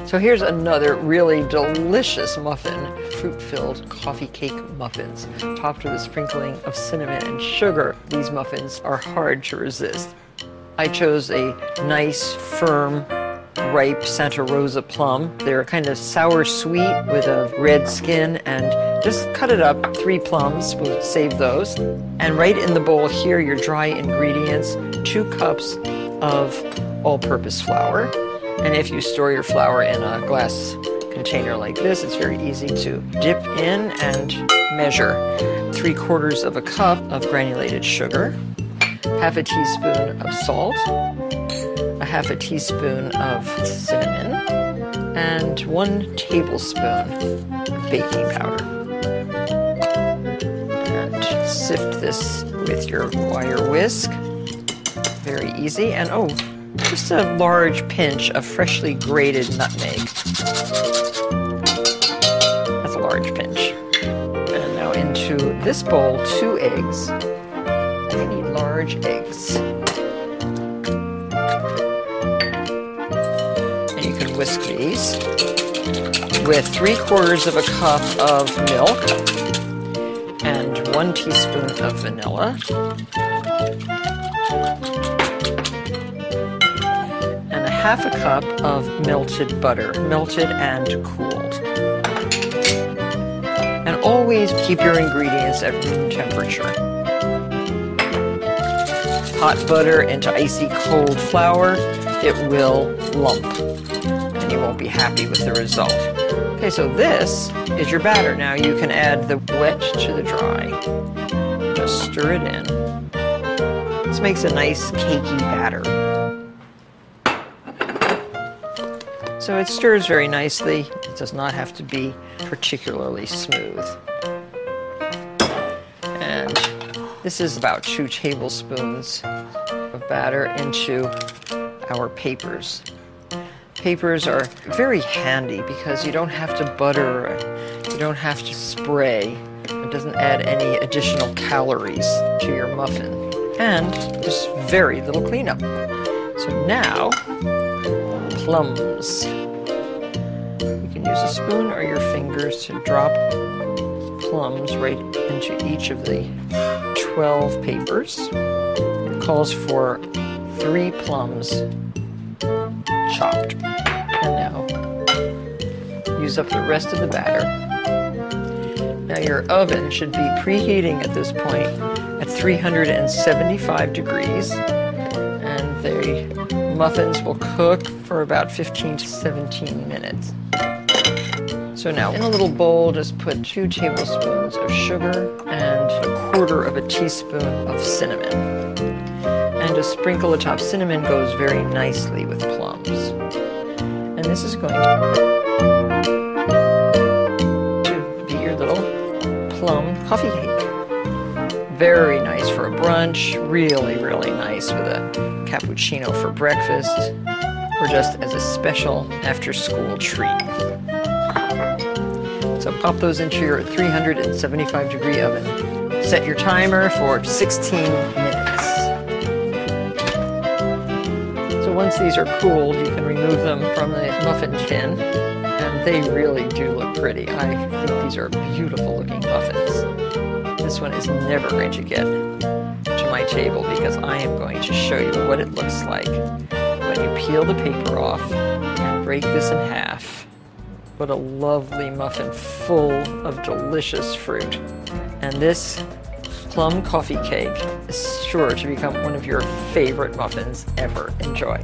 So here's another really delicious muffin, fruit-filled coffee cake muffins, topped with a sprinkling of cinnamon and sugar. These muffins are hard to resist. I chose a nice, firm, ripe Santa Rosa plum. They're kind of sour sweet with a red skin, and just cut it up, 3 plums, we'll save those. And right in the bowl here, your dry ingredients, 2 cups of all-purpose flour. And if you store your flour in a glass container like this, it's very easy to dip in and measure. 3/4 of a cup of granulated sugar, 1/2 teaspoon of salt, 1/2 teaspoon of cinnamon, and 1 tablespoon of baking powder. And sift this with your wire whisk. Very easy. And oh, just a large pinch of freshly grated nutmeg. That's a large pinch. And now into this bowl, 2 eggs. I need large eggs. And you can whisk these with 3/4 of a cup of milk and 1 teaspoon of vanilla. And 1/2 cup of melted butter, melted and cooled. And always keep your ingredients at room temperature. Hot butter into icy cold flour, it will lump, and you won't be happy with the result. Okay, so this is your batter. Now you can add the wet to the dry. Just stir it in. This makes a nice cakey batter. So it stirs very nicely. It does not have to be particularly smooth. And this is about 2 tablespoons of batter into our papers. Papers are very handy because you don't have to butter, you don't have to spray. It doesn't add any additional calories to your muffin. And just very little cleanup. So now, plums. You can use a spoon or your fingers to drop plums right into each of the 12 papers. It calls for 3 plums chopped. And now, use up the rest of the batter. Now your oven should be preheating at this point at 375 degrees. And the muffins will cook for about 15 to 17 minutes. So now in a little bowl, just put 2 tablespoons of sugar and 1/4 teaspoon of cinnamon. And to sprinkle the top, cinnamon goes very nicely with plums. And this is going to be your little plum coffee cake. Very nice for a brunch, really, really nice with a cappuccino for breakfast, or just as a special after-school treat. So pop those into your 375-degree oven. Set your timer for 16 minutes. So once these are cooled, you can remove them from the muffin tin, and they really do look pretty. I think these are beautiful looking muffins. This one is never going to get to my table because I am going to show you what it looks like when you peel the paper off and break this in half. What a lovely muffin full of delicious fruit. And this plum coffee cake is sure to become one of your favorite muffins ever. Enjoy.